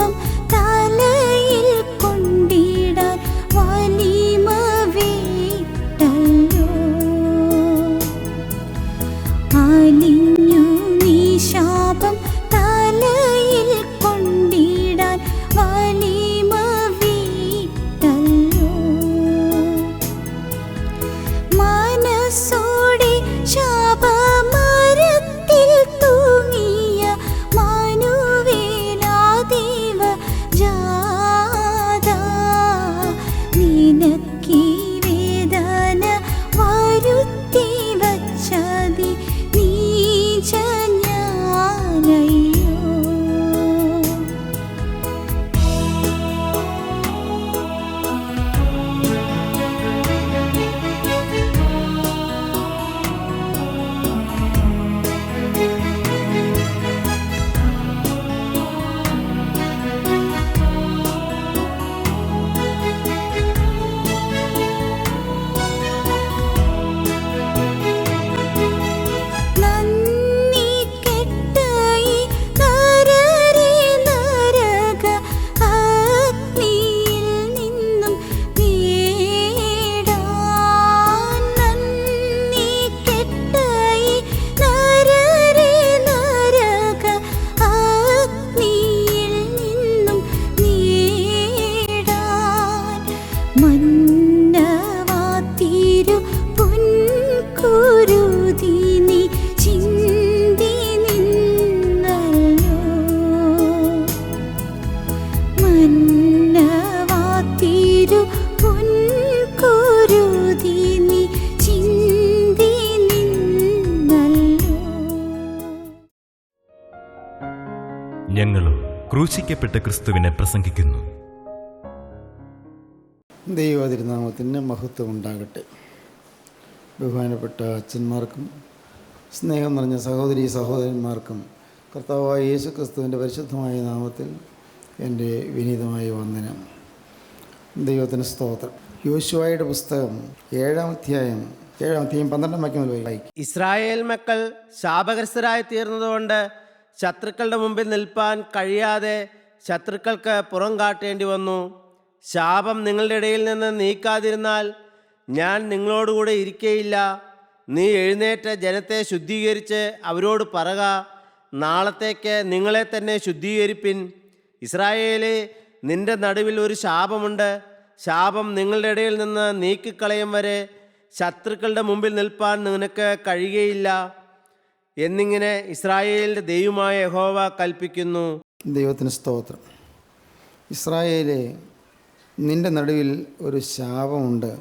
ശാപം തലയിൽ കൊണ്ടിടാൻ വലിമ വേട്ടല്ലോ. അലിഞ്ഞു നീ ശാപം തലയിൽ കൊണ്ടിടാൻ വലിമ വേട്ടല്ലോ. മനസ്സോടെ ശാപമരത്തിൽ തൂങ്ങിയ മാനുവേലാദേവ ജാത, നിനക്കീ വേദന വരുത്തി വച്ചതി നീച ഞാനയ്യോ. നന്ദി കെട്ടയി നരരെ നരക അഗ്നിയിൽ നിന്നും നേടാൻ. നന്ദി കെട്ടയി നരരെ നരക അഗ്നിയിൽ നിന്നും നേടാൻ. മന്നവാത്തിരു പൊൻകുരുതി നീ ചിന്തി നിന്നല്ലോ. മന്നവാത്തിരു പൊൻകുരുതി നീ ചിന്തി നിന്നല്ലോ. ഞങ്ങളും ക്രൂശിക്കപ്പെട്ട ക്രിസ്തുവിനെ പ്രസംഗിക്കുന്നു. ദൈവതിരുനാമത്തിന് മഹത്വം ഉണ്ടാകട്ടെ. ബഹുമാനപ്പെട്ട അച്ഛന്മാർക്കും സ്നേഹം നിറഞ്ഞ സഹോദരീ സഹോദരന്മാർക്കും കർത്താവായ യേശു ക്രിസ്തുവിൻ്റെ പരിശുദ്ധമായ നാമത്തിൽ എൻ്റെ വിനീതമായ വന്ദനം. ദൈവത്തിന് സ്തോത്രം. യോശുവയുടെ പുസ്തകം 7-ാം അധ്യായം 12 വാക്യം മുതൽ വായിക്കും. ഇസ്രായേൽ മക്കൾ ശാപഗ്രസ്തരായി തീർന്നതുകൊണ്ട് ശത്രുക്കളുടെ മുമ്പിൽ നിൽപ്പാൻ കഴിയാതെ ശത്രുക്കൾക്ക് പുറം കാട്ടേണ്ടി വന്നു. ശാപം നിങ്ങളുടെ ഇടയിൽ നിന്ന് നീക്കാതിരുന്നാൽ ഞാൻ നിങ്ങളോടുകൂടെ ഇരിക്കയില്ല. നീ എഴുന്നേറ്റ് ജനത്തെ ശുദ്ധീകരിച്ച് അവരോട് പറക, നാളത്തേക്ക് നിങ്ങളെ തന്നെ ശുദ്ധീകരിപ്പിൻ. ഇസ്രായേലേ, നിന്റെ നടുവിൽ ഒരു ശാപമുണ്ട്. ശാപം നിങ്ങളുടെ ഇടയിൽ നിന്ന് നീക്കിക്കളയും വരെ ശത്രുക്കളുടെ മുമ്പിൽ നിൽപ്പാൻ നിനക്ക് കഴിയുകയില്ല എന്നിങ്ങനെ ഇസ്രായേലിൻ്റെ ദൈവമായ യഹോവ കൽപ്പിക്കുന്നു. ദൈവത്തിന് സ്തോത്രം. ഇസ്രായേലേ, നിന്റെ നടുവിൽ ഒരു ശാപമുണ്ട്.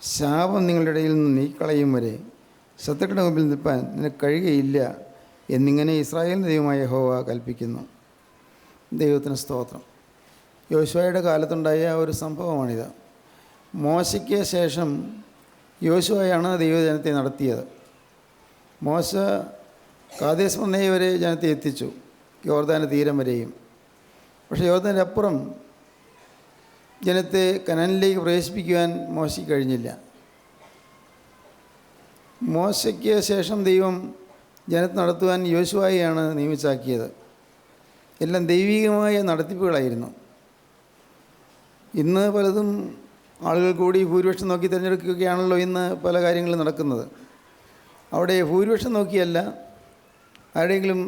ശാപം നിങ്ങളുടെ ഇടയിൽ നിന്ന് നീക്കളയും വരെ ശത്രുക്കളുടെ മുമ്പിൽ നിൽപ്പാൻ നിനക്ക് കഴിയുകയില്ല എന്നിങ്ങനെ ഇസ്രായേലിൻ്റെ ദൈവമായ യഹോവ കൽപ്പിക്കുന്നു. ദൈവത്തിന് സ്തോത്രം. യോശുവയുടെ കാലത്തുണ്ടായ ഒരു സംഭവമാണിത്. മോശയ്ക്ക് ശേഷം യോശുവയാണ് ദൈവജനത്തെ നടത്തിയത്. മോശ കാദേശ് ബർന്നേയ വരെ ജനത്തെ എത്തിച്ചു, യോർദാന് തീരം വരെയും. പക്ഷേ യോർദാൻ്റെ അപ്പുറം ജനത്തെ കനാനിലേക്ക് പ്രവേശിപ്പിക്കുവാൻ മോശയ്ക്ക് കഴിഞ്ഞില്ല. മോശയ്ക്ക് ശേഷം ദൈവം ജനത്തെ നടത്തുവാൻ യോശുവയെയാണ് നിയമിച്ചാക്കിയത്. എല്ലാം ദൈവികമായ നടത്തിപ്പുകളായിരുന്നു. ഇന്ന് പലതും ആളുകൾ കൂടി ഭൂരിപക്ഷം നോക്കി തിരഞ്ഞെടുക്കുകയാണല്ലോ ഇന്ന് പല കാര്യങ്ങളും നടക്കുന്നത്. അവിടെ ഭൂരിപക്ഷം നോക്കിയല്ല, ആരുടെയെങ്കിലും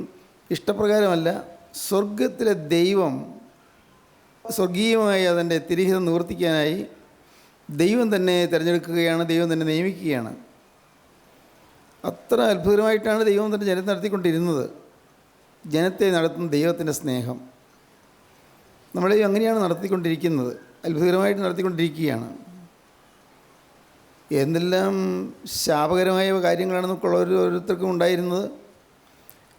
ഇഷ്ടപ്രകാരമല്ല, സ്വർഗത്തിലെ ദൈവം സ്വർഗീയമായി അതിൻ്റെ തിരിഹിതം നിവർത്തിക്കാനായി ദൈവം തന്നെ തിരഞ്ഞെടുക്കുകയാണ്, ദൈവം തന്നെ നിയമിക്കുകയാണ്. അത്ര അത്ഭുതമായിട്ടാണ് ദൈവം തന്നെ ജനത്തെ നടത്തിക്കൊണ്ടിരുന്നത്. ജനത്തെ നടത്തുന്ന ദൈവത്തിൻ്റെ സ്നേഹം നമ്മളെ അങ്ങനെയാണ് നടത്തിക്കൊണ്ടിരിക്കുന്നത്, അത്ഭുതകരമായിട്ട് നടത്തിക്കൊണ്ടിരിക്കുകയാണ്. എന്തെല്ലാം ശാപകരമായ കാര്യങ്ങളാണ് നമുക്കുള്ള ഓരോരുത്തർക്കും ഉണ്ടായിരുന്നത്.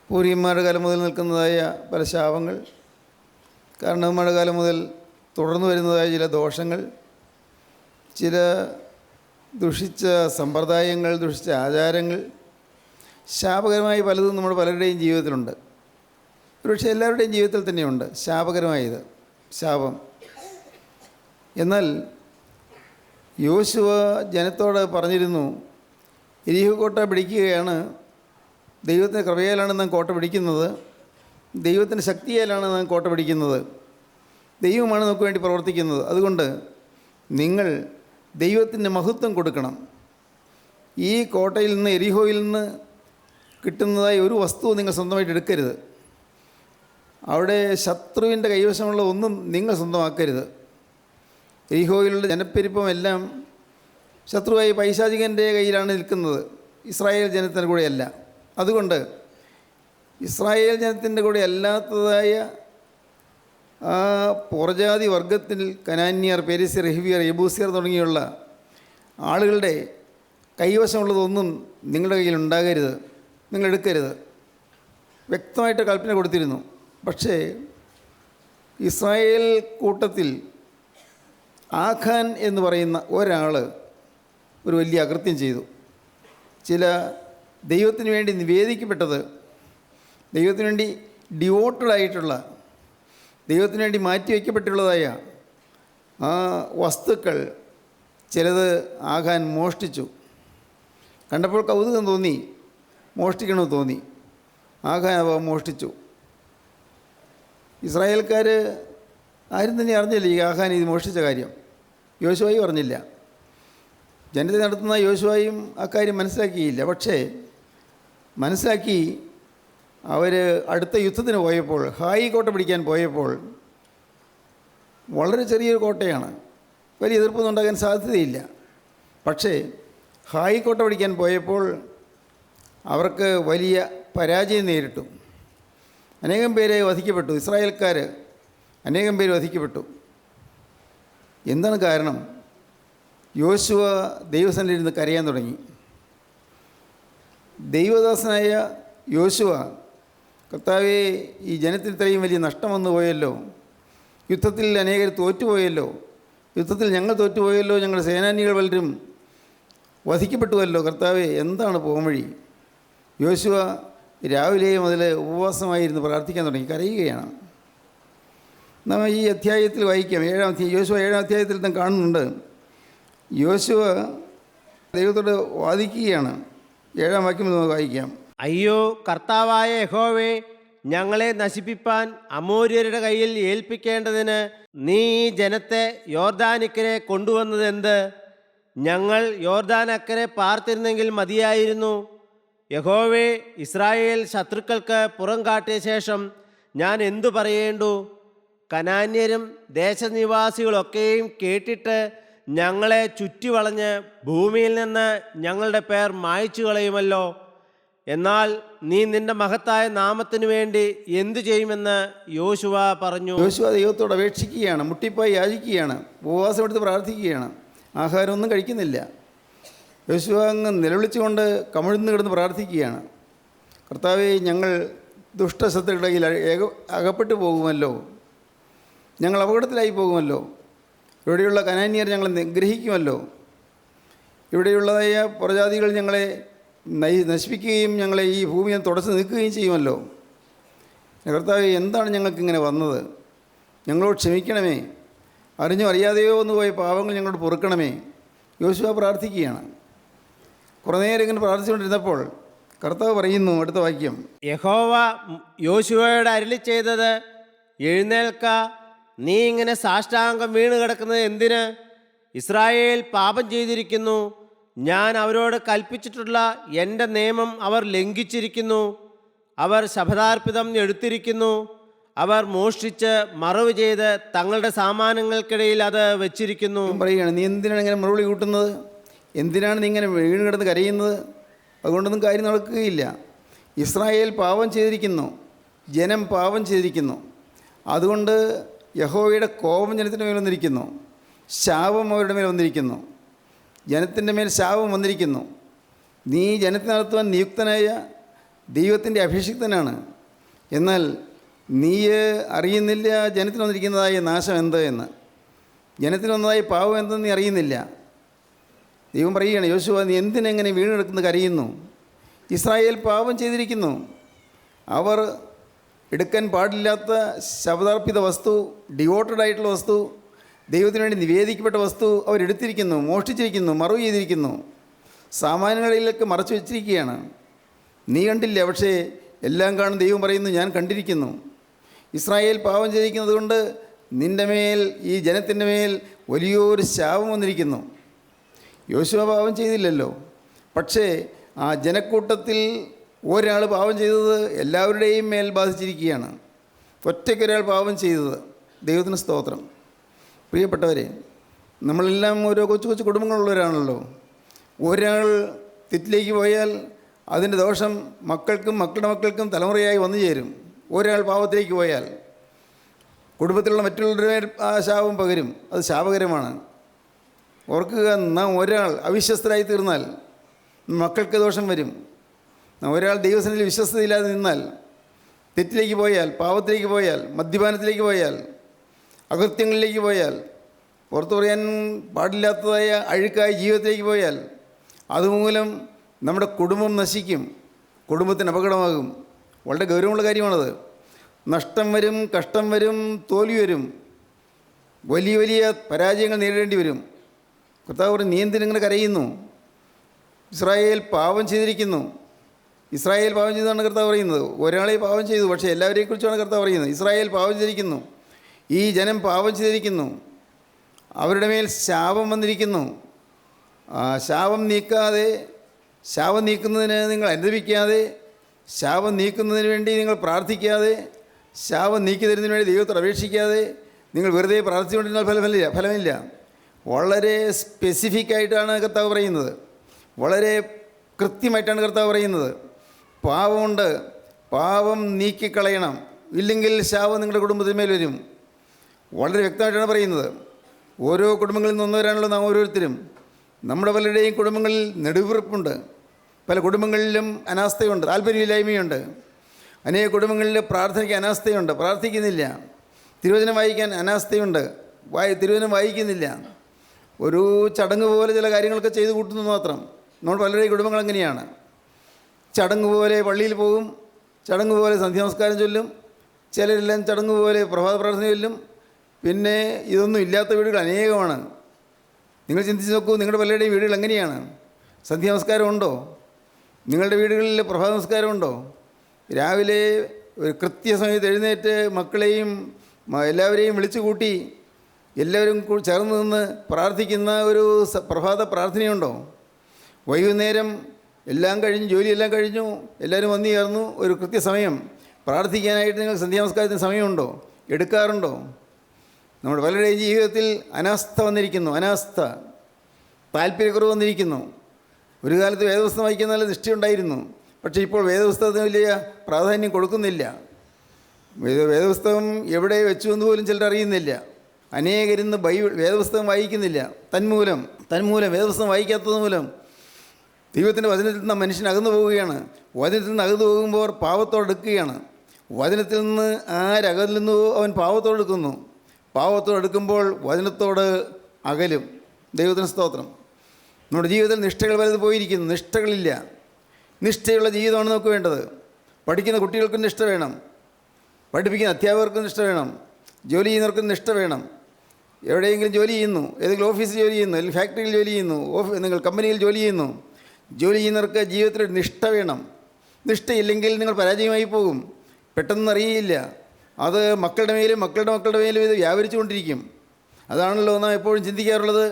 പൂർവികന്മാരുടെ കാലം മുതൽ നിൽക്കുന്നതായ പല ശാപങ്ങൾ, കാരണവന്മാരുടെ കാലം മുതൽ തുടർന്നു വരുന്നതായ ചില ദോഷങ്ങൾ, ചില ദുഷിച്ച സമ്പ്രദായങ്ങൾ, ദുഷിച്ച ആചാരങ്ങൾ, ശാപകരമായി പലതും നമ്മുടെ പലരുടെയും ജീവിതത്തിലുണ്ട്. ഒരുപക്ഷെ എല്ലാവരുടെയും ജീവിതത്തിൽ തന്നെയുണ്ട് ശാപകരമായത്, ശാപം. എന്നാൽ യോശുവ ജനത്തോട് പറഞ്ഞിരുന്നു, എരിഹോ കോട്ട പിടിക്കുകയാണ്, ദൈവത്തിൻ്റെ കൃപയാലാണ് നാം കോട്ട പിടിക്കുന്നത്, ദൈവത്തിൻ്റെ ശക്തിയാലാണ് നാം കോട്ട പിടിക്കുന്നത്. ദൈവമാണ് നമുക്ക് വേണ്ടി പ്രവർത്തിക്കുന്നത്. അതുകൊണ്ട് നിങ്ങൾ ദൈവത്തിൻ്റെ മഹത്വം കൊടുക്കണം. ഈ കോട്ടയിൽ നിന്ന്, എരിഹോയിൽ നിന്ന് കിട്ടുന്നതായി ഒരു വസ്തുവും നിങ്ങൾ സ്വന്തമായിട്ട് എടുക്കരുത്. അവിടെ ശത്രുവിൻ്റെ കൈവശമുള്ള ഒന്നും നിങ്ങൾ സ്വന്തമാക്കരുത്. എരിഹോയിലുള്ള ജനപ്പെരുപ്പം എല്ലാം ശത്രുവായി പൈശാചികൻ്റെ കയ്യിലാണ് നിൽക്കുന്നത്, ഇസ്രായേൽ ജനത്തിൻ്റെ കൂടെയല്ല. അതുകൊണ്ട് ഇസ്രായേൽ ജനത്തിൻ്റെ കൂടെ അല്ലാത്തതായ ആ പുറജാതി വർഗത്തിൽ കനാന്യർ, പെരിസ്യർ, ഹിവിയർ, യെബൂസിയർ തുടങ്ങിയുള്ള ആളുകളുടെ കൈവശമുള്ളതൊന്നും നിങ്ങളുടെ കയ്യിൽ ഉണ്ടാകരുത്, നിങ്ങൾ എടുക്കരുത്. വ്യക്തമായിട്ട് കൽപ്പന കൊടുത്തിരുന്നു. പക്ഷേ ഇസ്രായേൽ കൂട്ടത്തിൽ ആഖാൻ എന്ന് പറയുന്ന ഒരാൾ ഒരു വലിയ അകൃത്യം ചെയ്തു. ചില ദൈവത്തിന് വേണ്ടി നിവേദിക്കപ്പെട്ടത്, ദൈവത്തിന് വേണ്ടി ഡിവോട്ടഡായിട്ടുള്ള, ദൈവത്തിന് വേണ്ടി മാറ്റിവെക്കപ്പെട്ടുള്ളതായ ആ വസ്തുക്കൾ ചിലത് ആഖാൻ മോഷ്ടിച്ചു. കണ്ടപ്പോൾ കൗതുകം തോന്നി, മോഷ്ടിക്കണമെന്ന് തോന്നി. ആഖാൻ അവ മോഷ്ടിച്ചു. ഇസ്രായേൽക്കാർ ആരും തന്നെ അറിഞ്ഞില്ല ഈ ആഖാൻ ഇത് മോഷ്ടിച്ച കാര്യം. യോശുവായും അറിഞ്ഞില്ല. ജനത്തെ നടത്തുന്ന യോശുവായും അക്കാര്യം മനസ്സിലാക്കിയില്ല. പക്ഷേ മനസ്സിലാക്കി അവർ അടുത്ത യുദ്ധത്തിന് പോയപ്പോൾ, ഹായി കോട്ട പിടിക്കാൻ പോയപ്പോൾ, വളരെ ചെറിയൊരു കോട്ടയാണ്, വലിയ എതിർപ്പൊന്നും ഉണ്ടാകാൻ സാധ്യതയില്ല. പക്ഷേ ഹായി കോട്ട പിടിക്കാൻ പോയപ്പോൾ അവർക്ക് വലിയ പരാജയം നേരിട്ടു. അനേകം പേരെ വധിക്കപ്പെട്ടു. ഇസ്രായേൽക്കാർ അനേകം പേര് വധിക്കപ്പെട്ടു. എന്താണ് കാരണം? യോശുവ ദൈവസന്നിധിയിൽ ഇരുന്ന് കരയാൻ തുടങ്ങി. ദൈവദാസനായ യോശുവ, കർത്താവേ, ഈ ജനത്തിന് ഇത്രയും വലിയ നഷ്ടം വന്നു പോയല്ലോ, യുദ്ധത്തിൽ അനേകർ തോറ്റുപോയല്ലോ, യുദ്ധത്തിൽ ഞങ്ങൾ തോറ്റുപോയല്ലോ, ഞങ്ങളുടെ സേനാനികൾ പലരും വധിക്കപ്പെട്ടുവല്ലോ, കർത്താവേ, എന്താണ് പോംവഴി? യോശുവ രാവിലെ മുതൽ ഉപവാസമായിരുന്നു പ്രാർത്ഥിക്കാൻ തുടങ്ങി, കരയുകയാണ്. നമ്മൾ ഈ അധ്യായത്തിൽ വായിക്കാം, യോശുവ 7-ാം അധ്യായത്തിൽ തന്നെ കാണുന്നുണ്ട്. യോശുവ ദൈവത്തോട് വാദിക്കുകയാണ്. 7-ാം വാക്യം നമുക്ക് വായിക്കാം. അയ്യോ കർത്താവായ യഹോവേ, ഞങ്ങളെ നശിപ്പിപ്പാൻ അമോര്യരുടെ കയ്യിൽ ഏൽപ്പിക്കേണ്ടതിന് നീ ഈ ജനത്തെ യോർദാനിക്കരെ കൊണ്ടുവന്നതെന്ത്? ഞങ്ങൾ യോർദാനക്കരെ പാർത്തിരുന്നെങ്കിൽ മതിയായിരുന്നു. യഹോവേ, ഇസ്രായേൽ ശത്രുക്കൾക്ക് പുറം കാട്ടിയ ശേഷം ഞാൻ എന്തു പറയേണ്ടു? കനാന്യരും ദേശനിവാസികളൊക്കെയും കേട്ടിട്ട് ഞങ്ങളെ ചുറ്റിവളഞ്ഞ് ഭൂമിയിൽ നിന്ന് ഞങ്ങളുടെ പേർ മായ്ച്ചു കളയുമല്ലോ. എന്നാൽ നീ നിന്റെ മഹത്തായ നാമത്തിനു വേണ്ടി എന്തു ചെയ്യുമെന്ന് യോശുവ പറഞ്ഞു. യോശുവ ദൈവത്തോട് അപേക്ഷിക്കുകയാണ്, മുട്ടിപ്പായി യാചിക്കുകയാണ്, ഉപവാസമെടുത്ത് പ്രാർത്ഥിക്കുകയാണ്. ആഹാരമൊന്നും കഴിക്കുന്നില്ല. യോശുവ അങ്ങ് നിലവിളിച്ചുകൊണ്ട് കമിഴ്ന്ന് കിടന്ന് പ്രാർത്ഥിക്കുകയാണ്. കർത്താവേ, ഞങ്ങൾ ദുഷ്ടശത്രുക്കളുടെ കയ്യിൽ അകപ്പെട്ടു പോകുമല്ലോ, ഞങ്ങൾ അപകടത്തിലായി പോകുമല്ലോ, ഇവിടെയുള്ള കനാന്യർ ഞങ്ങളെ നിഗ്രഹിക്കുമല്ലോ, ഇവിടെയുള്ളതായ പുറജാതികൾ ഞങ്ങളെ നശിപ്പിക്കുകയും ഞങ്ങളെ ഈ ഭൂമിയെ തുടച്ച് നിൽക്കുകയും ചെയ്യുമല്ലോ. കർത്താവേ, എന്താണ് ഞങ്ങൾക്കിങ്ങനെ വന്നത്? ഞങ്ങളോട് ക്ഷമിക്കണമേ, അറിഞ്ഞോ അറിയാതെയോ ഒന്ന് പോയ പാവങ്ങൾ ഞങ്ങളോട് പൊറുക്കണമേ. യോശുവ പ്രാർത്ഥിക്കുകയാണ്. കുറേ നേരം ഇങ്ങനെ പ്രാർത്ഥിച്ചുകൊണ്ടിരുന്നപ്പോൾ കർത്താവ് പറയുന്നു, അടുത്ത വാക്യം, യഹോവ യോശുവയോട് അരുളി ചെയ്തത്, എഴുന്നേൽക്ക, നീ ഇങ്ങനെ സാഷ്ടാംഗം വീണ് കിടക്കുന്നത് എന്തിന്? ഇസ്രായേൽ പാപം ചെയ്തിരിക്കുന്നു. ഞാൻ അവരോട് കൽപ്പിച്ചിട്ടുള്ള എൻ്റെ നിയമം അവർ ലംഘിച്ചിരിക്കുന്നു. അവർ ശപഥാർപ്പിതം എടുത്തിരിക്കുന്നു. അവർ മോഷ്ടിച്ച് മറവ് ചെയ്ത് തങ്ങളുടെ സാമാനങ്ങൾക്കിടയിൽ അത് വെച്ചിരിക്കുന്നു. പറയുകയാണ്, നീ എന്തിനാണ് ഇങ്ങനെ മറുപടി കൂട്ടുന്നത്? എന്തിനാണ് നീ ഇങ്ങനെ വീണ് കിടന്ന് കരയുന്നത്? അതുകൊണ്ടൊന്നും കാര്യം നടക്കുകയില്ല. ഇസ്രായേൽ പാപം ചെയ്തിരിക്കുന്നു, ജനം പാപം ചെയ്തിരിക്കുന്നു. അതുകൊണ്ട് യഹോവയുടെ കോപം ജനത്തിൻ്റെ മേൽ വന്നിരിക്കുന്നു, ശാപം അവരുടെ മേൽ വന്നിരിക്കുന്നു, ജനത്തിൻ്റെ മേൽ ശാപം വന്നിരിക്കുന്നു. നീ ജനത്തെ നടത്തുവാൻ നിയുക്തനായ ദൈവത്തിൻ്റെ അഭിഷിക്തനാണ്. എന്നാൽ നീ അറിയുന്നില്ല ജനത്തിന് വന്നിരിക്കുന്നതായ നാശം എന്ത് എന്ന്, ജനത്തിന് വന്നതായ പാവം എന്തെന്ന് നീ അറിയുന്നില്ല. ദൈവം പറയുകയാണ്, യോശുവ, നീ എന്തിനെങ്ങനെ വീണെടുക്കുന്ന കരയുന്നു? ഇസ്രായേൽ പാപം ചെയ്തിരിക്കുന്നു. അവർ എടുക്കാൻ പാടില്ലാത്ത ശബ്ദാർപ്പിത വസ്തു, ഡിവോട്ടഡായിട്ടുള്ള വസ്തു, ദൈവത്തിന് വേണ്ടി നിവേദിക്കപ്പെട്ട വസ്തു അവരെടുത്തിരിക്കുന്നു, മോഷ്ടിച്ചിരിക്കുന്നു, മറവ് ചെയ്തിരിക്കുന്നു, സാമാന്യങ്ങളിലൊക്കെ മറച്ചു വെച്ചിരിക്കുകയാണ്. നീ കണ്ടില്ല, പക്ഷേ എല്ലാം കാണും ദൈവം പറയുന്നു, ഞാൻ കണ്ടിരിക്കുന്നു. ഇസ്രായേൽ പാപം ചെയ്തിരിക്കുന്നത് കൊണ്ട് നിൻ്റെ മേൽ, ഈ ജനത്തിൻ്റെ മേൽ വലിയൊരു ശാപം വന്നിരിക്കുന്നു. യോശുവ പാപം ചെയ്തില്ലല്ലോ, പക്ഷേ ആ ജനക്കൂട്ടത്തിൽ ഒരാൾ പാപം ചെയ്തത് എല്ലാവരുടെയും മേൽ ബാധിച്ചിരിക്കുകയാണ്. ഒറ്റയ്ക്കൊരാൾ പാപം ചെയ്തത്. ദൈവത്തിന് സ്തോത്രം. പ്രിയപ്പെട്ടവരെ, നമ്മളെല്ലാം ഓരോ കൊച്ചു കൊച്ചു കുടുംബങ്ങളുള്ളവരാണല്ലോ. ഒരാൾ തെറ്റിലേക്ക് പോയാൽ അതിൻ്റെ ദോഷം മക്കൾക്കും മക്കളുടെ മക്കൾക്കും തലമുറയായി വന്നു ചേരും. ഒരാൾ പാപത്തിലേക്ക് പോയാൽ കുടുംബത്തിലുള്ള മറ്റുള്ളവരുടെ മേൽ ആ ശാപം പകരും. അത് ശാപകരമാണ്. ഓർക്കുക, നാം ഒരാൾ അവിശ്വസ്തരായി തീർന്നാൽ മക്കൾക്ക് ദോഷം വരും. ഒരാൾ ദൈവസന്നിധിയിൽ വിശ്വസ്തയില്ലാതെ നിന്നാൽ, തെറ്റിലേക്ക് പോയാൽ, പാപത്തിലേക്ക് പോയാൽ, മദ്യപാനത്തിലേക്ക് പോയാൽ, അകൃത്യങ്ങളിലേക്ക് പോയാൽ, പുറത്തു പറയാൻ പാടില്ലാത്തതായ അഴുക്കായ ജീവിതത്തിലേക്ക് പോയാൽ, അതുമൂലം നമ്മുടെ കുടുംബം നശിക്കും, കുടുംബത്തിന് അപകടമാകും. വളരെ ഗൗരവമുള്ള കാര്യമാണത്. നഷ്ടം വരും, കഷ്ടം വരും, തോൽവി വരും, വലിയ വലിയ പരാജയങ്ങൾ നേരിടേണ്ടി വരും. കർത്താവ് പറഞ്ഞു, നീ എന്തിനിങ്ങനെ കരയുന്നു? ഇസ്രായേൽ പാപം ചെയ്തിരിക്കുന്നു. ഇസ്രായേൽ പാപം ചെയ്തതാണ് കർത്താവ് പറയുന്നത്. ഒരാളെ പാപം ചെയ്തു, പക്ഷേ എല്ലാവരെയും കുറിച്ചാണ് കർത്താവ് പറയുന്നത്. ഇസ്രായേൽ പാപം ചെയ്തിരിക്കുന്നു, ഈ ജനം പാപം ചെയ്തിരിക്കുന്നു, അവരുടെ മേൽ ശാപം വന്നിരിക്കുന്നു. ശാപം നീക്കാതെ, ശാപം നീക്കുന്നതിന് നിങ്ങൾ അനുദപിക്കാതെ, ശാപം നീക്കുന്നതിന് വേണ്ടി നിങ്ങൾ പ്രാർത്ഥിക്കാതെ, ശാപം നീക്കി തരുന്നതിന് വേണ്ടി ദൈവത്തോട് അപേക്ഷിക്കാതെ നിങ്ങൾ വെറുതെ പ്രാർത്ഥിച്ചുകൊണ്ടിരുന്നാൽ ഫലമില്ല. വളരെ സ്പെസിഫിക്കായിട്ടാണ് കർത്താവ് പറയുന്നത്. വളരെ കൃത്യമായിട്ടാണ് കർത്താവ് പറയുന്നത്. പാപമുണ്ട്, പാപം നീക്കിക്കളയണം, ഇല്ലെങ്കിൽ ശാപം നിങ്ങളുടെ കുടുംബത്തിന്മേൽ വരും. വളരെ വ്യക്തമായിട്ടാണ് പറയുന്നത്. ഓരോ കുടുംബങ്ങളിൽ നിന്നവരാണല്ലോ നാം ഓരോരുത്തരും. നമ്മുടെ പലരുടെയും കുടുംബങ്ങളിൽ നെടുവീർപ്പുണ്ട്, പല കുടുംബങ്ങളിലും അനാസ്ഥയുണ്ട്, താല്പര്യമില്ലായ്മയുണ്ട്. അനേക കുടുംബങ്ങളിൽ പ്രാർത്ഥനയ്ക്ക് അനാസ്ഥയുണ്ട്, പ്രാർത്ഥിക്കുന്നില്ല. തിരുവചനം വായിക്കാൻ അനാസ്ഥയുണ്ട്, തിരുവചനം വായിക്കുന്നില്ല. ഒരു ചടങ്ങ് പോലെ ചില കാര്യങ്ങളൊക്കെ ചെയ്തു കൂട്ടുന്നു മാത്രം. നമ്മൾ പലരുടെയും കുടുംബങ്ങൾ അങ്ങനെയാണ്. ചടങ്ങ് പോലെ പള്ളിയിൽ പോകും, ചടങ്ങ് പോലെ സന്ധ്യാനമസ്കാരം ചൊല്ലും, ചിലരെല്ലാം ചടങ്ങ് പോലെ പ്രഭാത പ്രാർത്ഥന ചൊല്ലും. പിന്നെ ഇതൊന്നും ഇല്ലാത്ത വീടുകൾ അനേകമാണ്. നിങ്ങൾ ചിന്തിച്ച് നോക്കൂ, നിങ്ങളുടെ പലരുടെയും വീടുകൾ എങ്ങനെയാണ്? സന്ധ്യാനമസ്കാരം ഉണ്ടോ? നിങ്ങളുടെ വീടുകളിൽ പ്രഭാത നമസ്കാരം ഉണ്ടോ? രാവിലെ ഒരു കൃത്യസമയത്ത് എഴുന്നേറ്റ് മക്കളെയും എല്ലാവരെയും വിളിച്ചു കൂട്ടി എല്ലാവരും ചേർന്ന് നിന്ന് പ്രാർത്ഥിക്കുന്ന ഒരു പ്രഭാത പ്രാർത്ഥനയുണ്ടോ? വൈകുന്നേരം എല്ലാം കഴിഞ്ഞു, ജോലിയെല്ലാം കഴിഞ്ഞു, എല്ലാവരും വന്നു ചേർന്നു ഒരു കൃത്യസമയം പ്രാർത്ഥിക്കാനായിട്ട് നിങ്ങൾ സന്ധ്യാനമസ്കാരത്തിന് സമയമുണ്ടോ? എടുക്കാറുണ്ടോ? നമ്മുടെ പലരുടെയും ജീവിതത്തിൽ അനാസ്ഥ വന്നിരിക്കുന്നു, അനാസ്ഥ, താല്പര്യക്കുറവ് വന്നിരിക്കുന്നു. ഒരു കാലത്ത് വേദപുസ്തകം വായിക്കാൻ നല്ല നിഷ്ഠയുണ്ടായിരുന്നു, പക്ഷേ ഇപ്പോൾ വേദപുസ്തകത്തിന് വലിയ പ്രാധാന്യം കൊടുക്കുന്നില്ല. വേദപുസ്തകം എവിടെ വെച്ചു എന്ന് പോലും ചിലർ അറിയുന്നില്ല. അനേകരിന്ന് വേദപുസ്തകം വായിക്കുന്നില്ല. തന്മൂലം വേദപുസ്തകം വായിക്കാത്തത് മൂലം ദൈവത്തിൻ്റെ വചനത്തിൽ നിന്ന് മനുഷ്യൻ അകന്നു പോവുകയാണ്. വചനത്തിൽ നിന്ന് അകന്നു പോകുമ്പോൾ പാപത്തോടെടുക്കുകയാണ്. വചനത്തിൽ നിന്ന് ആരകലുന്നു അവൻ പാപത്തോടെടുക്കുന്നു. പാപത്തോടെടുക്കുമ്പോൾ വചനത്തോട് അകലും. ദൈവത്തിന് സ്തോത്രം. നമ്മുടെ ജീവിതത്തിൽ നിഷ്ഠകൾ വലുത് പോയിരിക്കുന്നു. നിഷ്ഠകളില്ല. നിഷ്ഠയുള്ള ജീവിതമാണ് നമുക്ക് വേണ്ടത്. പഠിക്കുന്ന കുട്ടികൾക്കും നിഷ്ഠ വേണം, പഠിപ്പിക്കുന്ന അധ്യാപകർക്കും നിഷ്ഠ വേണം, ജോലി ചെയ്യുന്നവർക്കും നിഷ്ഠ വേണം. എവിടെയെങ്കിലും ജോലി ചെയ്യുന്നു, ഏതെങ്കിലും ഓഫീസിൽ ജോലി ചെയ്യുന്നു, അല്ലെങ്കിൽ ഫാക്ടറിയിൽ ജോലി ചെയ്യുന്നു, നിങ്ങൾ കമ്പനിയിൽ ജോലി ചെയ്യുന്നു, ജോലി ചെയ്യുന്നവർക്ക് ജീവിതത്തിൽ നിഷ്ഠ വേണം. നിഷ്ഠയില്ലെങ്കിൽ നിങ്ങൾ പരാജയമായി പോകും. പെട്ടെന്ന് അറിയില്ല. അത് മക്കളുടെ മേലും ഇത് വ്യാപരിച്ചു കൊണ്ടിരിക്കും. അതാണല്ലോ നാം എപ്പോഴും ചിന്തിക്കാറുള്ളത്.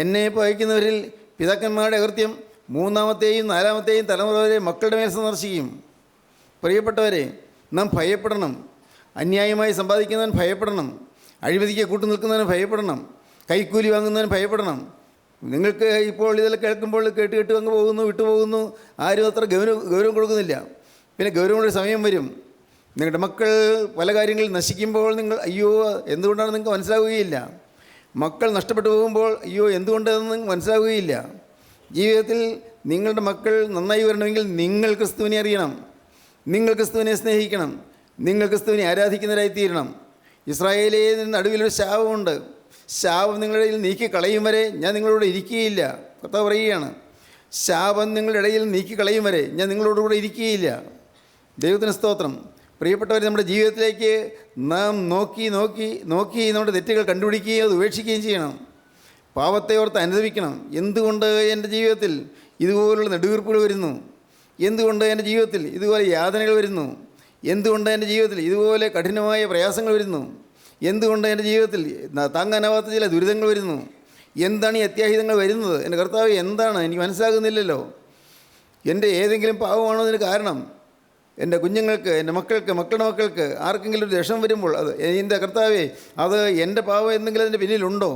എന്നെ അയക്കുന്നവരിൽ പിതാക്കന്മാരുടെ അകൃത്യം 3-ാമത്തെയും 4-ാമത്തെയും തലമുറ വരെ മക്കളുടെ മേൽ സന്ദർശിക്കും. പ്രിയപ്പെട്ടവരെ, നാം ഭയപ്പെടണം. അന്യായമായി സമ്പാദിക്കുന്നവൻ ഭയപ്പെടണം. അഴിമതിക്ക് കൂട്ടു നിൽക്കുന്നവന് ഭയപ്പെടണം. കൈക്കൂലി വാങ്ങുന്നവൻ ഭയപ്പെടണം. നിങ്ങൾക്ക് ഇപ്പോൾ ഇതെല്ലാം കേൾക്കുമ്പോൾ കേട്ട് അങ്ങ് പോകുന്നു, വിട്ടുപോകുന്നു. ആരും അത്ര ഗൗരവം കൊടുക്കുന്നില്ല. പിന്നെ ഗൗരവമുള്ള സമയം വരും. നിങ്ങളുടെ മക്കൾ പല കാര്യങ്ങളിൽ നശിക്കുമ്പോൾ നിങ്ങൾ അയ്യോ എന്തുകൊണ്ടാണ് നിങ്ങൾക്ക് മനസ്സിലാവുകയില്ല. മക്കൾ നഷ്ടപ്പെട്ടു പോകുമ്പോൾ അയ്യോ എന്തുകൊണ്ടെന്ന് മനസ്സിലാവുകയില്ല. ജീവിതത്തിൽ നിങ്ങളുടെ മക്കൾ നന്നായി വരണമെങ്കിൽ നിങ്ങൾ ക്രിസ്തുവിനെ അറിയണം, നിങ്ങൾ ക്രിസ്തുവിനെ സ്നേഹിക്കണം, നിങ്ങൾ ക്രിസ്തുവിനെ ആരാധിക്കുന്നവരായിത്തീരണം. ഇസ്രായേലിലെ നടുവിലൊരു ശാപമുണ്ട്. ശാപം നിങ്ങളുടെ ഇടയിൽ നീക്കി കളയും വരെ ഞാൻ നിങ്ങളോട് ഇരിക്കുകയില്ല. കർത്താവ് പറയുകയാണ്, ശാപം നിങ്ങളുടെ ഇടയിൽ നീക്കി കളയും വരെ ഞാൻ നിങ്ങളോടുകൂടെ ഇരിക്കുകയില്ല. ദൈവത്തിന് സ്തോത്രം. പ്രിയപ്പെട്ടവർ, നമ്മുടെ ജീവിതത്തിലേക്ക് നാം നോക്കി നമ്മുടെ തെറ്റുകൾ കണ്ടുപിടിക്കുകയും അത് ഉപേക്ഷിക്കുകയും ചെയ്യണം. പാപത്തെ ഓർത്ത് അനുദപിക്കണം. എന്തുകൊണ്ട് എൻ്റെ ജീവിതത്തിൽ ഇതുപോലുള്ള നെടുവീർപ്പുകൾ വരുന്നു? എന്തുകൊണ്ട് എൻ്റെ ജീവിതത്തിൽ ഇതുപോലെ യാതനകൾ വരുന്നു? എന്തുകൊണ്ട് എൻ്റെ ജീവിതത്തിൽ ഇതുപോലെ കഠിനമായ പ്രയാസങ്ങൾ വരുന്നു? എന്തുകൊണ്ട് എൻ്റെ ജീവിതത്തിൽ താങ്ങാനാവാത്ത ചില ദുരിതങ്ങൾ വരുന്നു? എന്താണ് ഈ അത്യാഹിതങ്ങൾ വരുന്നത്? എൻ്റെ കർത്താവ് എന്താണ്? എനിക്ക് മനസ്സിലാകുന്നില്ലല്ലോ. എൻ്റെ ഏതെങ്കിലും പാവമാണോ അതിന് കാരണം? എൻ്റെ കുഞ്ഞുങ്ങൾക്ക്, എൻ്റെ മക്കൾക്ക്, മക്കളുടെ മക്കൾക്ക് ആർക്കെങ്കിലും ഒരു വിഷം വരുമ്പോൾ അത് എൻ്റെ കർത്താവേ, അത് എൻ്റെ പാവം എന്തെങ്കിലും അതിൻ്റെ പിന്നിലുണ്ടോ?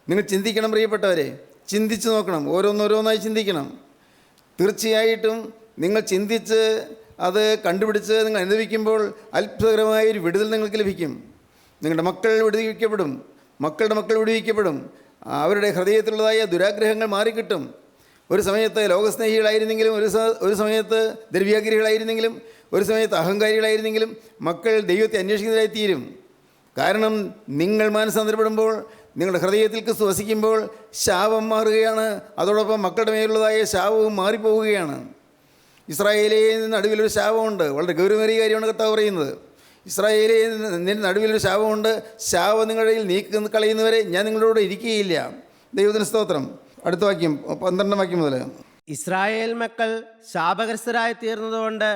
നിങ്ങൾ ചിന്തിക്കണം പ്രിയപ്പെട്ടവരെ, ചിന്തിച്ച് നോക്കണം, ഓരോന്നോരോന്നായി ചിന്തിക്കണം. തീർച്ചയായിട്ടും നിങ്ങൾ ചിന്തിച്ച് അത് കണ്ടുപിടിച്ച് നിങ്ങൾ അനുഭവിക്കുമ്പോൾ അത്ഭുതകരമായൊരു വിടുതൽ നിങ്ങൾക്ക് ലഭിക്കും. നിങ്ങളുടെ മക്കൾ വിടുവിക്കപ്പെടും, മക്കളുടെ മക്കൾ വിടുവിക്കപ്പെടും. അവരുടെ ഹൃദയത്തിലുള്ളതായ ദുരാഗ്രഹങ്ങൾ മാറിക്കിട്ടും. ഒരു സമയത്ത് ലോകസ്നേഹികളായിരുന്നെങ്കിലും, ഒരു സമയത്ത് ദ്രവ്യാഗ്രഹികളായിരുന്നെങ്കിലും, ഒരു സമയത്ത് അഹങ്കാരികളായിരുന്നെങ്കിലും മക്കൾ ദൈവത്തെ അന്വേഷിക്കുന്നതായിത്തീരും. കാരണം നിങ്ങൾ മാനസാന്തരപ്പെടുമ്പോൾ, നിങ്ങളുടെ ഹൃദയത്തിൽ ക്രിസ്തു വസിക്കുമ്പോൾ ശാപം മാറുകയാണ്. അതോടൊപ്പം മക്കളുടെ മേലുള്ളതായ ശാപവും മാറിപ്പോവുകയാണ്. ഇസ്രായേലേ നടുവിലൊരു ശാപമുണ്ട്. വളരെ ഗൗരവമേറിയ കാര്യമാണ് കർത്താവ് പറയുന്നത്. ഇസ്രായേലേ നടുവിലൊരു ശാപമുണ്ട്. ശാപം നിങ്ങളുടെ കയ്യിൽ നീക്കി കളയുന്നവരെ ഞാൻ നിങ്ങളോട് ഇരിക്കുകയില്ല. ദൈവത്തിന് സ്തോത്രം. അടുത്ത വാക്യം 12 വാക്യം മുതൽ. ഇസ്രായേൽ മക്കൾ ശാപഗ്രസ്തരായി തീർന്നതുകൊണ്ട്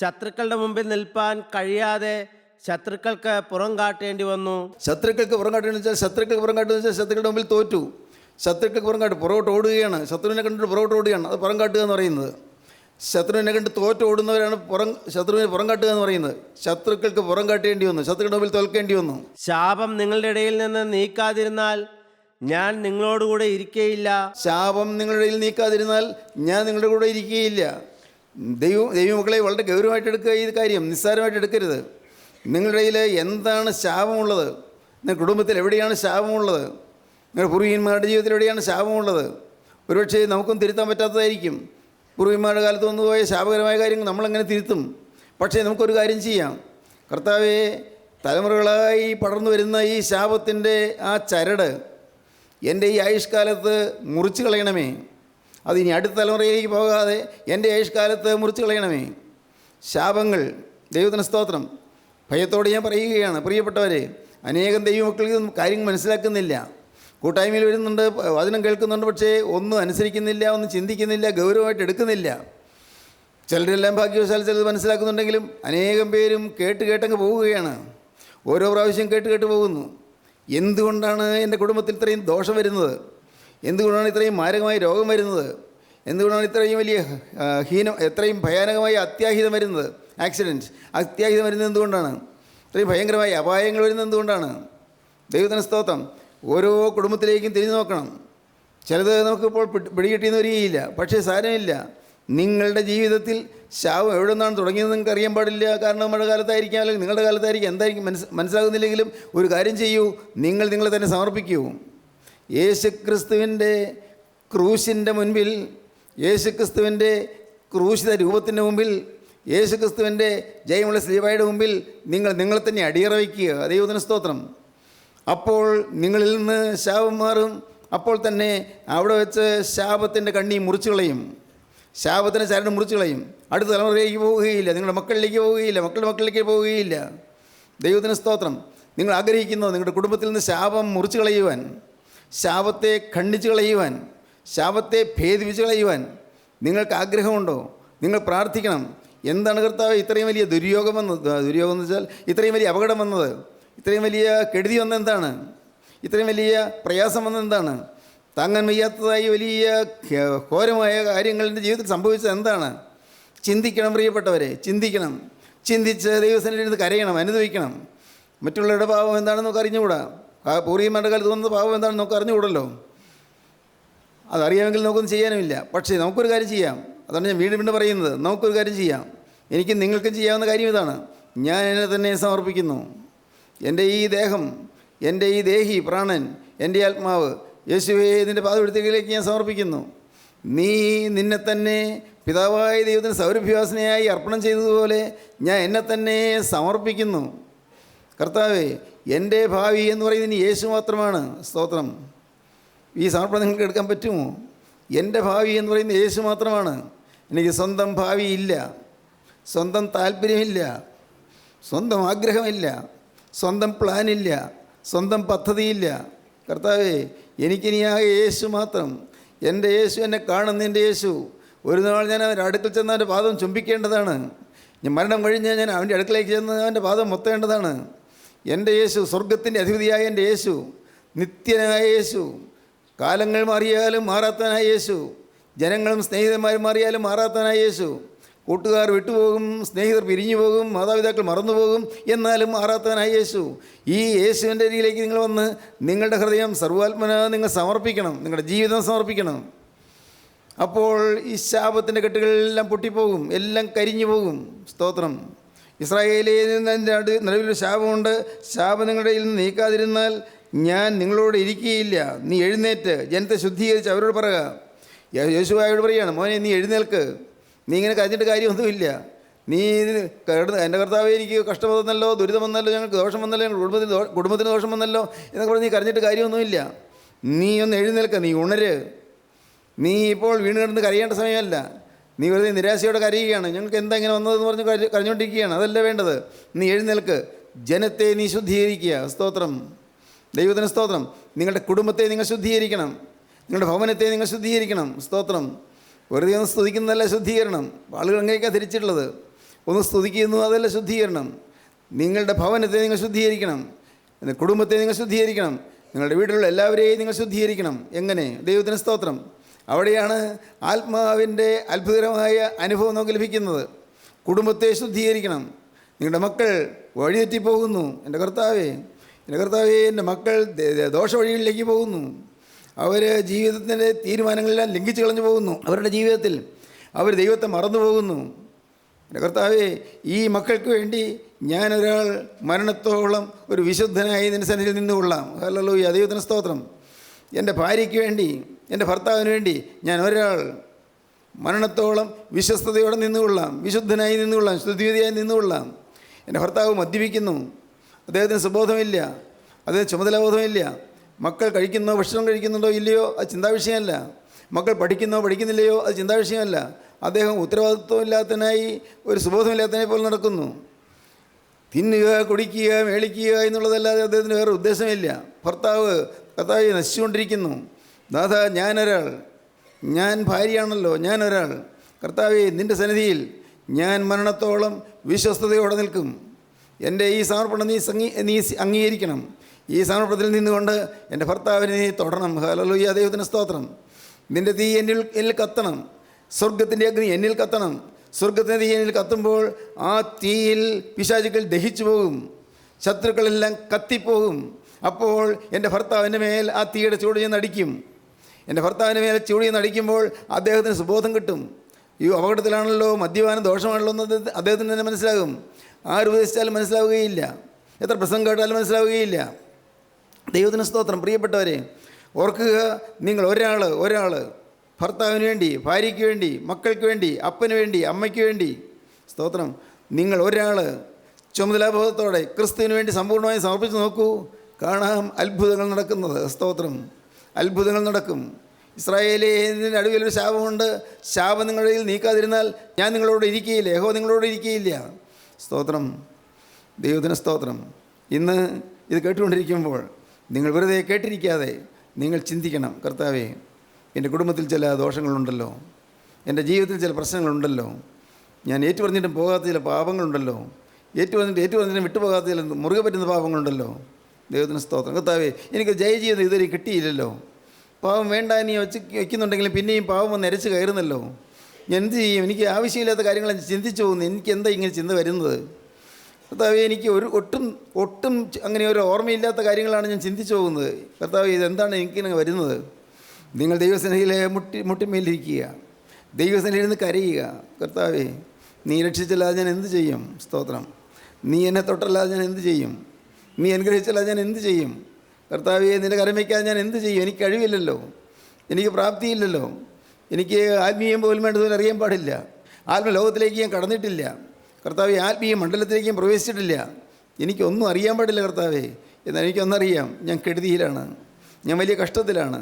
ശത്രുക്കളുടെ മുമ്പിൽ നിൽപ്പാൻ കഴിയാതെ ശത്രുക്കൾക്ക് പുറം കാട്ടേണ്ടി വന്നു. ശത്രുക്കൾക്ക് പുറം കാട്ടുകയെന്ന് വെച്ചാൽ ശത്രുക്കളുടെ മുമ്പിൽ തോറ്റു. ശത്രുക്കൾക്ക് പുറം കാട്ട്, പുറകോട്ട് ഓടുകയാണ്. ശത്രുവിനെ കണ്ടിട്ട് പുറകോട്ട് ഓടുകയാണ്. അത് പുറം കാട്ടുക എന്ന് പറയുന്നത്. ശത്രുവിനെ കണ്ട് തോറ്റ് ഓടുന്നവരാണ് ശത്രുവിനെ പുറം കാട്ടുക എന്ന് പറയുന്നത്. ശത്രുക്കൾക്ക് പുറം കാട്ടേണ്ടി വന്നു, ശത്രുക്കളുടെ മുമ്പിൽ തോൽക്കേണ്ടി വന്നു. ശാപം നിങ്ങളുടെ ഇടയിൽ നിന്ന് നീക്കാതിരുന്നാൽ ഞാൻ നിങ്ങളോടുകൂടെ ഇരിക്കുകയില്ല. ശാപം നിങ്ങളുടെ ഇടയിൽ നീക്കാതിരുന്നാൽ ഞാൻ നിങ്ങളുടെ കൂടെ ഇരിക്കുകയില്ല. ദൈവമക്കളെ വളരെ ഗൗരവമായിട്ട് എടുക്കുക. ഈ കാര്യം നിസ്സാരമായിട്ട് എടുക്കരുത്. നിങ്ങളുടെ ഇടയിൽ എന്താണ് ശാപമുള്ളത്? നിങ്ങളുടെ കുടുംബത്തിൽ എവിടെയാണ് ശാപമുള്ളത്? നിങ്ങളുടെ പൂർവ്വീകന്മാരുടെ ജീവിതത്തിൽ എവിടെയാണ് ശാപമുള്ളത്? ഒരുപക്ഷെ നമുക്കും തിരുത്താൻ പറ്റാത്തതായിരിക്കും. പൂർവ്വന്മാരുടെ കാലത്ത് വന്നുപോയ ശാപകരമായ കാര്യങ്ങൾ നമ്മളെങ്ങനെ തിരുത്തും? പക്ഷേ നമുക്കൊരു കാര്യം ചെയ്യാം. കർത്താവേ, തലമുറകളായി പടർന്നു വരുന്ന ഈ ശാപത്തിൻ്റെ ആ ചരട് എൻ്റെ ഈ ആയുഷ്കാലത്ത് മുറിച്ച് കളയണമേ. അതിനി അടുത്ത തലമുറയിലേക്ക് പോകാതെ എൻ്റെ ആയുഷ്കാലത്ത് മുറിച്ച് കളയണമേ. ശാപങ്ങൾ, ദൈവത്തിന് സ്തോത്രം. ഭയത്തോടെ ഞാൻ പറയുകയാണ് പ്രിയപ്പെട്ടവരെ, അനേകം ദൈവമക്കൾക്ക് കാര്യങ്ങൾ മനസ്സിലാക്കുന്നില്ല. കൂട്ടായ്മയിൽ വരുന്നുണ്ട്, വചനം കേൾക്കുന്നുണ്ട്, പക്ഷേ ഒന്നും അനുസരിക്കുന്നില്ല, ഒന്നും ചിന്തിക്കുന്നില്ല, ഗൗരവമായിട്ട് എടുക്കുന്നില്ല. ചിലരെല്ലാം ഭാഗ്യവശാൽ ചിലത് മനസ്സിലാക്കുന്നുണ്ടെങ്കിലും അനേകം പേരും കേട്ടങ്ങ് പോവുകയാണ്. ഓരോ പ്രാവശ്യം കേട്ട് പോകുന്നു. എന്തുകൊണ്ടാണ് എൻ്റെ കുടുംബത്തിൽ ഇത്രയും ദോഷം വരുന്നത്? എന്തുകൊണ്ടാണ് ഇത്രയും മാരകമായ രോഗം വരുന്നത്? എന്തുകൊണ്ടാണ് ഇത്രയും വലിയ എത്രയും ഭയാനകമായ അത്യാഹിതം വരുന്നത്? ആക്സിഡൻറ്റ്, അത്യാഹിതം വരുന്നത് എന്തുകൊണ്ടാണ്? ഇത്രയും ഭയങ്കരമായ അപായങ്ങൾ വരുന്നത് എന്തുകൊണ്ടാണ്? ദൈവത്തിന് സ്തോത്രം. ഓരോ കുടുംബത്തിലേക്കും തിരിഞ്ഞു നോക്കണം. ചിലത് നമുക്കിപ്പോൾ പിടികിട്ടിയെന്ന് വരികയില്ല. പക്ഷേ സാരമില്ല, നിങ്ങളുടെ ജീവിതത്തിൽ ശാപം എവിടെ നിന്നാണ് തുടങ്ങിയത് നിങ്ങൾക്ക് അറിയാൻ പാടില്ല. കാരണം നമ്മുടെ കാലത്തായിരിക്കാം, അല്ലെങ്കിൽ നിങ്ങളുടെ കാലത്തായിരിക്കും, എന്തായിരിക്കും മനസ്സിലാകുന്നില്ലെങ്കിലും ഒരു കാര്യം ചെയ്യൂ, നിങ്ങളെ തന്നെ സമർപ്പിക്കൂ. യേശുക്രിസ്തുവിൻ്റെ ക്രൂശിൻ്റെ മുൻപിൽ, യേശുക്രിസ്തുവിൻ്റെ ക്രൂശിത രൂപത്തിൻ്റെ മുമ്പിൽ, യേശുക്രിസ്തുവിൻ്റെ ജയമുള്ള സ്ലീബായുടെ മുമ്പിൽ നിങ്ങളെ തന്നെ അടിയറ വയ്ക്കുക. ദൈവത്തിന് സ്തോത്രം. അപ്പോൾ നിങ്ങളിൽ നിന്ന് ശാപം മാറും. അപ്പോൾ തന്നെ അവിടെ വെച്ച് ശാപത്തിൻ്റെ കണ്ണി മുറിച്ചു കളയും, ശാപത്തിൻ്റെ ചരട് മുറിച്ചു കളയും. അടുത്ത തലമുറയിലേക്ക് പോവുകയില്ല, നിങ്ങളുടെ മക്കളിലേക്ക് പോവുകയില്ല, മക്കളുടെ മക്കളിലേക്ക് പോവുകയില്ല. ദൈവത്തിന് സ്തോത്രം. നിങ്ങൾ ആഗ്രഹിക്കുന്നു നിങ്ങളുടെ കുടുംബത്തിൽ നിന്ന് ശാപം മുറിച്ചു കളയുവാൻ, ശാപത്തെ ఖണ്ഡിച്ചു കളയുവാൻ, ശാപത്തെ ഭേദിപ്പിച്ച് കളയുവാൻ നിങ്ങൾക്ക് ആഗ്രഹമുണ്ടോ? നിങ്ങൾ പ്രാർത്ഥിക്കണം. എന്താണ് കർത്താവ് ഇത്രയും വലിയ ദുര്യോഗം എന്ന് വെച്ചാൽ ഇത്രയും വലിയ അപകടം വന്നത്, ഇത്രയും വലിയ കെടുതി വന്നത് എന്താണ്? ഇത്രയും വലിയ പ്രയാസം വന്നത് എന്താണ്? താങ്ങാൻ വയ്യാത്തതായി വലിയ ഘോരമായ കാര്യങ്ങൾ എൻ്റെ ജീവിതത്തിൽ സംഭവിച്ചത് എന്താണ്? ചിന്തിക്കണം പ്രിയപ്പെട്ടവരെ, ചിന്തിക്കണം. ചിന്തിച്ച് ദൈവസന്നിധിയിൽ കരയണം, അനുഭവിക്കണം. മറ്റുള്ളവരുടെ പാവം എന്താണെന്ന് നമുക്ക് അറിഞ്ഞുകൂടാ. പൂർവ്വന്മാരുടെ കാലത്ത് വന്നത് പാവം എന്താണെന്ന് നമുക്ക് അറിഞ്ഞുകൂടല്ലോ. അതറിയാമെങ്കിൽ നമുക്കൊന്നും ചെയ്യാനുമില്ല. പക്ഷേ നമുക്കൊരു കാര്യം ചെയ്യാം. അതാണ് ഞാൻ വീണ്ടും പറയുന്നത്. നമുക്കൊരു കാര്യം ചെയ്യാം. എനിക്കും നിങ്ങൾക്കും ചെയ്യാവുന്ന കാര്യം ഇതാണ്. ഞാൻ എന്നെ തന്നെ സമർപ്പിക്കുന്നു. എൻ്റെ ഈ ദേഹം, എൻ്റെ ഈ ദേഹി, പ്രാണൻ, എൻ്റെ ആത്മാവ് യേശുവേ നിൻ്റെ പാദപീഠത്തിലേക്ക് ഞാൻ സമർപ്പിക്കുന്നു. നീ നിന്നെ തന്നെ പിതാവായ ദൈവത്തിന് സൗരഭ്യവാസനയായി അർപ്പണം ചെയ്തതുപോലെ ഞാൻ എന്നെ തന്നെ സമർപ്പിക്കുന്നു. കർത്താവേ, എൻ്റെ ഭാവി എന്ന് പറയുന്നത് ഇനി യേശു മാത്രമാണ്. സ്തോത്രം. ഈ സമർപ്പണം നിങ്ങൾക്ക് എടുക്കാൻ പറ്റുമോ? എൻ്റെ ഭാവി എന്ന് പറയുന്നത് യേശു മാത്രമാണ്. എനിക്ക് സ്വന്തം ഭാവിയില്ല, സ്വന്തം താല്പര്യമില്ല, സ്വന്തം ആഗ്രഹമില്ല, സ്വന്തം പ്ലാനില്ല, സ്വന്തം പദ്ധതിയില്ല. കർത്താവേ, എനിക്കിനിയാകെ യേശു മാത്രം. എൻ്റെ യേശു, എന്നെ കാണുന്നതിൻ്റെ യേശു. ഒരു നാൾ ഞാൻ അവൻ്റെ അടുക്കൽ ചെന്ന് അവൻ്റെ പാദം ചുംബിക്കേണ്ടതാണ്. ഞാൻ മരണം കഴിഞ്ഞ് ഞാൻ അവൻ്റെ അടുക്കലേക്ക് ചെന്ന് അവൻ്റെ പാദം മൊത്തേണ്ടതാണ്. എൻ്റെ യേശു, സ്വർഗത്തിൻ്റെ അധിപതിയായ എൻ്റെ യേശു, നിത്യനായ യേശു, കാലങ്ങൾ മാറിയാലും മാറാത്തനായ യേശു, ജനങ്ങളും സ്നേഹിതന്മാരും മാറിയാലും മാറാത്തനായ യേശു, കൂട്ടുകാർ വിട്ടുപോകും, സ്നേഹിതർ പിരിഞ്ഞു പോകും, മാതാപിതാക്കൾ മറന്നുപോകും, എന്നാലും മാറാത്തവനായ യേശു. ഈ യേശുവിൻ്റെ അരികിലേക്ക് നിങ്ങൾ വന്ന് നിങ്ങളുടെ ഹൃദയം സർവ്വാത്മന നിങ്ങൾ സമർപ്പിക്കണം, നിങ്ങളുടെ ജീവിതം സമർപ്പിക്കണം. അപ്പോൾ ഈ ശാപത്തിൻ്റെ കെട്ടുകളെല്ലാം പൊട്ടിപ്പോകും, എല്ലാം കരിഞ്ഞു പോകും. സ്തോത്രം. ഇസ്രായേലിൽ നടുവിലൊരു ശാപമുണ്ട്. ശാപം നിങ്ങളുടെ കയ്യിൽ നിന്ന് നീക്കാതിരുന്നാൽ ഞാൻ നിങ്ങളോട് ഇരിക്കുകയില്ല. നീ എഴുന്നേറ്റ് ജനത്തെ ശുദ്ധീകരിച്ച് അവരോട് പറയുക. യേശുവായോട് പറയുകയാണ്, മോനെ നീ എഴുന്നേൽക്ക്, നീ ഇങ്ങനെ കരഞ്ഞിട്ട് കാര്യമൊന്നുമില്ല. നീ എൻ്റെ കർത്താവേ എനിക്ക് കഷ്ടം വന്നല്ലോ, ദുരിതം വന്നല്ലോ, ഞങ്ങൾക്ക് ദോഷം വന്നല്ലോ, ഞങ്ങളുടെ കുടുംബത്തിന് ദോഷം വന്നല്ലോ എന്നൊക്കെ പറഞ്ഞ് നീ കരഞ്ഞിട്ട് കാര്യമൊന്നുമില്ല. നീ ഒന്ന് എഴുന്നേൽക്ക, നീ ഉണര്. നീ ഇപ്പോൾ വീണ് കിടന്ന് കരയേണ്ട സമയമല്ല. നീ വെറുതെ നിരാശയോടെ കരയുകയാണ്, ഞങ്ങൾക്ക് എന്താ ഇങ്ങനെ വന്നതെന്ന് പറഞ്ഞ് കരഞ്ഞുകൊണ്ടിരിക്കുകയാണ്. അതല്ല വേണ്ടത്. നീ എഴുന്നേൽക്ക്, ജനത്തെ നീ ശുദ്ധീകരിക്കുക. സ്തോത്രം. ദൈവത്തിന് സ്തോത്രം. നിങ്ങളുടെ കുടുംബത്തെ നിങ്ങൾ ശുദ്ധീകരിക്കണം, നിങ്ങളുടെ ഭവനത്തെ നിങ്ങൾ ശുദ്ധീകരിക്കണം. സ്തോത്രം. വെറുതെ ഒന്ന് സ്തുതിക്കുന്നതല്ല ശുദ്ധീകരണം. ആളുകൾ അങ്ങനെയൊക്കെയാണ് ധരിച്ചിട്ടുള്ളത്. ഒന്ന് സ്തുതിക്കുന്നു, അതല്ല ശുദ്ധീകരണം. നിങ്ങളുടെ ഭവനത്തെ നിങ്ങൾ ശുദ്ധീകരിക്കണം, കുടുംബത്തെ നിങ്ങൾ ശുദ്ധീകരിക്കണം, നിങ്ങളുടെ വീട്ടിലുള്ള എല്ലാവരെയും നിങ്ങൾ ശുദ്ധീകരിക്കണം. എങ്ങനെ? ദൈവത്തിന് സ്തോത്രം. അവിടെയാണ് ആത്മാവിൻ്റെ അത്ഭുതകരമായ അനുഭവം നമുക്ക് ലഭിക്കുന്നത്. കുടുംബത്തെ ശുദ്ധീകരിക്കണം. നിങ്ങളുടെ മക്കൾ വഴിതെറ്റിപ്പോകുന്നു. എൻ്റെ കർത്താവേ, എൻ്റെ മക്കൾ ദോഷവഴികളിലേക്ക് പോകുന്നു. അവർ ജീവിതത്തിൻ്റെ തീരുമാനങ്ങളെല്ലാം ലംഘിച്ച് കളഞ്ഞു പോകുന്നു. അവരുടെ ജീവിതത്തിൽ അവർ ദൈവത്തെ മറന്നു പോകുന്നു. എൻ്റെ കർത്താവേ, ഈ മക്കൾക്ക് വേണ്ടി ഞാനൊരാൾ മരണത്തോളം ഒരു വിശുദ്ധനായി നിന്റെ സന്നിധിയിൽ നിന്നുകൊള്ളാം. ഹല്ലേലൂയ. ദൈവത്തിന് സ്തോത്രം. എൻ്റെ ഭാര്യയ്ക്ക് വേണ്ടി, എൻ്റെ ഭർത്താവിന് വേണ്ടി ഞാൻ ഒരാൾ മരണത്തോളം വിശ്വസ്തയോടെ നിന്നുകൊള്ളാം, വിശുദ്ധനായി നിന്നുകൊള്ളാം, സ്തുതിയായി നിന്നുകൊള്ളാം. എൻ്റെ ഭർത്താവ് മദ്യപിക്കുന്നു, അദ്ദേഹത്തിന് സുബോധമില്ല, അദ്ദേഹത്തിന് ചുമതലാബോധമില്ല. മക്കൾ കഴിക്കുന്നോ, ഭക്ഷണം കഴിക്കുന്നുണ്ടോ ഇല്ലയോ, അത് ചിന്താവിഷയമല്ല. മക്കൾ പഠിക്കുന്നോ പഠിക്കുന്നില്ലയോ, അത് ചിന്താവിഷയമല്ല. അദ്ദേഹം ഉത്തരവാദിത്വമില്ലാത്തതിനായി, ഒരു സുബോധമില്ലാത്തതിനെ പോലെ നടക്കുന്നു. തിന്നുക, കുടിക്കുക, മേളിക്കുക എന്നുള്ളതല്ലാതെ അദ്ദേഹത്തിന് വേറെ ഉദ്ദേശമില്ല. കർത്താവ് നശിച്ചുകൊണ്ടിരിക്കുന്നു. നാഥ, ഞാനൊരാൾ, ഞാൻ ഭാര്യയാണല്ലോ, ഞാനൊരാൾ. കർത്താവേ, നിൻ്റെ സന്നിധിയിൽ ഞാൻ മരണത്തോളം വിശ്വസ്തയോടെ നിൽക്കും. എൻ്റെ ഈ സമർപ്പണം നീ അംഗീകരിക്കണം. ഈ സമർപ്പണത്തിൽ നിന്നുകൊണ്ട് എൻ്റെ ഭർത്താവിനെ നീ തൊടണം. ഹല്ലേലൂയ. ദൈവത്തിന് സ്തോത്രം. നിൻ്റെ തീ എന്നിൽ കത്തണം, സ്വർഗത്തിൻ്റെ അഗ്നി എന്നിൽ കത്തണം. സ്വർഗത്തിൻ്റെ തീ എന്നിൽ കത്തുമ്പോൾ ആ തീയിൽ പിശാചുക്കൾ ദഹിച്ചു പോകും, ശത്രുക്കളെല്ലാം കത്തിപ്പോകും. അപ്പോൾ എൻ്റെ ഭർത്താവിൻ്റെ മേൽ ആ തീയുടെ ചൂട് ചെന്ന് അടിക്കും. എൻ്റെ ഭർത്താവിൻ്റെ മേൽ ചൂട് ചെന്ന് അടിക്കുമ്പോൾ അദ്ദേഹത്തിന് സുബോധം കിട്ടും. ഈ അപകടത്തിലാണല്ലോ, മദ്യപാനം ദോഷമാണല്ലോ എന്ന് അദ്ദേഹത്തിന് തന്നെ മനസ്സിലാകും. ആര് ഉപദേശിച്ചാലും മനസ്സിലാവുകയില്ല, എത്ര പ്രസംഗം കേട്ടാലും മനസ്സിലാവുകയില്ല. ദൈവത്തിന് സ്തോത്രം. പ്രിയപ്പെട്ടവരെ, ഓർക്കുക, നിങ്ങൾ ഒരാൾ ഭർത്താവിന് വേണ്ടി, ഭാര്യയ്ക്ക് വേണ്ടി, മക്കൾക്ക് വേണ്ടി, അപ്പന് വേണ്ടി, അമ്മയ്ക്ക് വേണ്ടി, സ്തോത്രം, നിങ്ങൾ ഒരാൾ ചുമതലാബോധത്തോടെ ക്രിസ്തുവിന് വേണ്ടി സമ്പൂർണ്ണമായി സമർപ്പിച്ച് നോക്കൂ. കാണാം അത്ഭുതങ്ങൾ നടക്കുന്നത്. സ്തോത്രം. അത്ഭുതങ്ങൾ നടക്കും. ഇസ്രായേലിൻ്റെ നടുവിലൊരു ശാപമുണ്ട്. ശാപം നിങ്ങളുടെ കയ്യിൽ നീക്കാതിരുന്നാൽ ഞാൻ നിങ്ങളോട് ഇരിക്കുകയില്ല, യഹോവ നിങ്ങളോട് ഇരിക്കുകയില്ല. സ്തോത്രം. ദൈവത്തിന് സ്തോത്രം. ഇന്ന് ഇത് കേട്ടുകൊണ്ടിരിക്കുമ്പോൾ നിങ്ങൾ വെറുതെ കേട്ടിരിക്കാതെ നിങ്ങൾ ചിന്തിക്കണം, കർത്താവേ, എൻ്റെ കുടുംബത്തിൽ ചില ദോഷങ്ങളുണ്ടല്ലോ, എൻ്റെ ജീവിതത്തിൽ ചില പ്രശ്നങ്ങളുണ്ടല്ലോ, ഞാൻ ഏറ്റുപറഞ്ഞിട്ടും പോകാത്ത ചില പാപങ്ങളുണ്ടല്ലോ, ഏറ്റുപറഞ്ഞിട്ടും വിട്ടുപോകാത്ത ചില മുറുകെ പറ്റുന്ന പാപങ്ങളുണ്ടല്ലോ. ദൈവത്തിന് സ്തോത്രം. കർത്താവേ, എനിക്ക് ജയജീവിതം ഇതുവരെ കിട്ടിയില്ലല്ലോ. പാവം വേണ്ട നീ വയ്ക്കുന്നുണ്ടെങ്കിലും പിന്നെയും പാവം വന്ന് അരച്ച് കയറുന്നല്ലോ. ഞാൻ എന്ത് ചെയ്യും? എനിക്ക് ആവശ്യമില്ലാത്ത കാര്യങ്ങൾ ചിന്തിച്ചു പോകുന്നു. എനിക്ക് എന്താ ഇങ്ങനെ ചിന്ത വരുന്നത്? കർത്താവേ, എനിക്ക് ഒട്ടും അങ്ങനെ ഒരു ഓർമ്മയില്ലാത്ത കാര്യങ്ങളാണ് ഞാൻ ചിന്തിച്ചു പോകുന്നത്. കർത്താവേ, ഇതെന്താണ് എനിക്കിങ്ങനെ വരുന്നത്? നിങ്ങൾ ദൈവസന്നിധിയിലെ മുട്ടിമേലിരിക്കുക, ദൈവസന്നിധിയിൽ നിന്ന് കരയുക. കർത്താവേ, നീ രക്ഷിച്ചല്ലാതെ ഞാൻ എന്ത് ചെയ്യും? സ്തോത്രം. നീ എന്നെ തൊട്ടല്ലാതെ ഞാൻ എന്ത് ചെയ്യും? നീ അനുഗ്രഹിച്ചല്ലാതെ ഞാൻ എന്ത് ചെയ്യും? കർത്താവേ, നിൻ്റെ കരം വയ്ക്കാതെ ഞാൻ എന്ത് ചെയ്യും? എനിക്ക് കഴിവില്ലല്ലോ, എനിക്ക് പ്രാപ്തിയില്ലല്ലോ, എനിക്ക് ആത്മീയം പോലും വേണ്ടതുപോലെ അറിയാൻ പാടില്ല, ആത്മലോകത്തിലേക്ക് ഞാൻ കടന്നിട്ടില്ല. കർത്താവേ, ആത്മീയ മണ്ഡലത്തിലേക്ക് ഞാൻ പ്രവേശിച്ചിട്ടില്ല, എനിക്കൊന്നും അറിയാൻ പാടില്ല. കർത്താവേ, എന്നാൽ എനിക്കൊന്നറിയാം, ഞാൻ കെടുതിയിലാണ്, ഞാൻ വലിയ കഷ്ടത്തിലാണ്,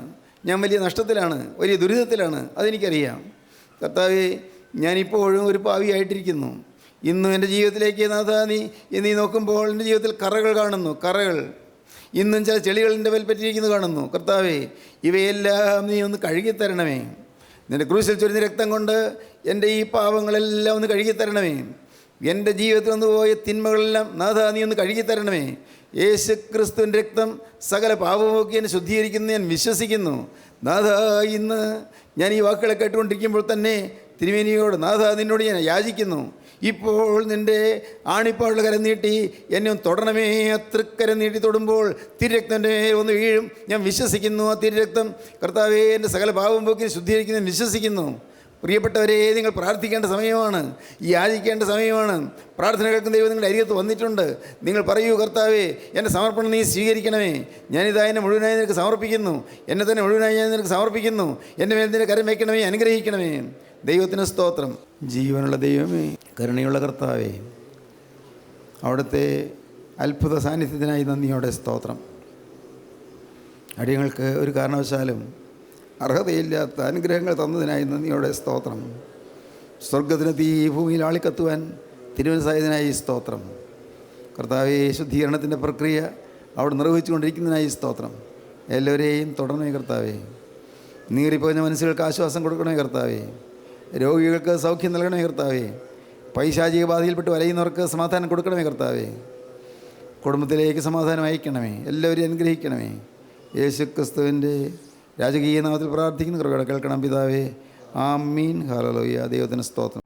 ഞാൻ വലിയ നഷ്ടത്തിലാണ്, വലിയ ദുരിതത്തിലാണ്. അതെനിക്കറിയാം. കർത്താവേ, ഞാനിപ്പോഴും ഒരു പാവിയായിട്ടിരിക്കുന്നു. ഇന്നും എൻ്റെ ജീവിതത്തിലേക്ക് നാഥ നീ നോക്കുമ്പോൾ എൻ്റെ ജീവിതത്തിൽ കറകൾ കാണുന്നു, കറകൾ. ഇന്നും ചില ചെളികൾ എൻ്റെ മേൽ പറ്റിയിരിക്കുന്നത് കാണുന്നു. കർത്താവേ, ഇവയെല്ലാം നീ ഒന്ന് കഴുകിത്തരണമേ. നിൻ്റെ ക്രൂശിൽ ചൊരിഞ്ഞ രക്തം കൊണ്ട് എൻ്റെ ഈ പാവങ്ങളെല്ലാം ഒന്ന് കഴുകിത്തരണമേ. എൻ്റെ ജീവിതത്തിൽ വന്നു പോയ തിന്മകളെല്ലാം നാഥ നീ ഒന്ന് കഴുകിത്തരണമേ. യേശു ക്രിസ്തുവിൻ്റെ രക്തം സകല പാപമൊക്കെ എന്നെ ശുദ്ധീകരിക്കുന്നു ഞാൻ വിശ്വസിക്കുന്നു. നാഥ, ഇന്ന് ഞാൻ ഈ വാക്കുകളെ കേട്ടുകൊണ്ടിരിക്കുമ്പോൾ തന്നെ തിരുമേനിയോട്, നാഥ, നിന്നോട് ഞാൻ യാചിക്കുന്നു, ഇപ്പോൾ നിൻ്റെ ആണിപ്പാടുള്ള കരം നീട്ടി എന്നെ ഒന്ന് തൊടണമേ. ആ തൃക്കരം നീട്ടി തൊടുമ്പോൾ തിരുരക്തൻ്റെ മേൽ ഒന്ന് വീഴും. ഞാൻ വിശ്വസിക്കുന്നു. ആ തിരുരക്തം കർത്താവേ എൻ്റെ സകല പാപം പോക്കി ശുദ്ധീകരിക്കുന്നു വിശ്വസിക്കുന്നു. പ്രിയപ്പെട്ടവരെ, നിങ്ങൾ പ്രാർത്ഥിക്കേണ്ട സമയമാണ്, യാചിക്കേണ്ട സമയമാണ്. പ്രാർത്ഥന കേൾക്കുന്ന ദൈവം നിങ്ങളുടെ അരികത്ത് വന്നിട്ടുണ്ട്. നിങ്ങൾ പറയൂ, കർത്താവേ, എൻ്റെ സമർപ്പണം നീ സ്വീകരിക്കണമേ. ഞാനിതാ എന്നെ മുഴുവനായി നിനക്ക് സമർപ്പിക്കുന്നു. എന്നെ തന്നെ മുഴുവനായി ഞാൻ നിനക്ക് സമർപ്പിക്കുന്നു. എൻ്റെ മേൽ നിന്റെ കരം വയ്ക്കണമേ, അനുഗ്രഹിക്കണമേ. ദൈവത്തിന് സ്തോത്രം. ജീവനുള്ള ദൈവമേ, കരുണയുള്ള കർത്താവേ, അവിടുത്തെ അത്ഭുത സാന്നിധ്യത്തിനായി നന്ദിയോടെ സ്തോത്രം. അടിയങ്ങൾക്ക് ഒരു കാരണവശാലും അർഹതയില്ലാത്ത അനുഗ്രഹങ്ങൾ തന്നതിനായി നന്ദിയോടെ സ്തോത്രം. സ്വർഗത്തിന് തീ ഭൂമിയിൽ ആളിക്കത്തുവാൻ തിരുവനസായതിനായി സ്തോത്രം. കർത്താവേ, ശുദ്ധീകരണത്തിൻ്റെ പ്രക്രിയ അവിടെ നിർവഹിച്ചുകൊണ്ടിരിക്കുന്നതിനായി സ്തോത്രം. എല്ലാവരെയും തുടരണമേ കർത്താവേ. നീറിപ്പോകുന്ന മനസ്സുകൾക്ക് ആശ്വാസം കൊടുക്കണമേ കർത്താവേ. രോഗികൾക്ക് സൗഖ്യം നൽകണമേ കർത്താവേ. പൈശാചിക ബാധയിൽപ്പെട്ട് വലയുന്നവർക്ക് സമാധാനം കൊടുക്കണമേ കർത്താവേ. കുടുംബത്തിലേക്ക് സമാധാനം അയക്കണമേ. എല്ലാവരെയും അനുഗ്രഹിക്കണമേ. യേശു ക്രിസ്തുവിൻ്റെ രാജകീയ നാമത്തിൽ പ്രാർത്ഥിക്കുന്ന കൃപ കേൾക്കണം പിതാവേ. ആമീൻ. ഹല്ലേലൂയ. ദൈവത്തിന് സ്തോത്രം.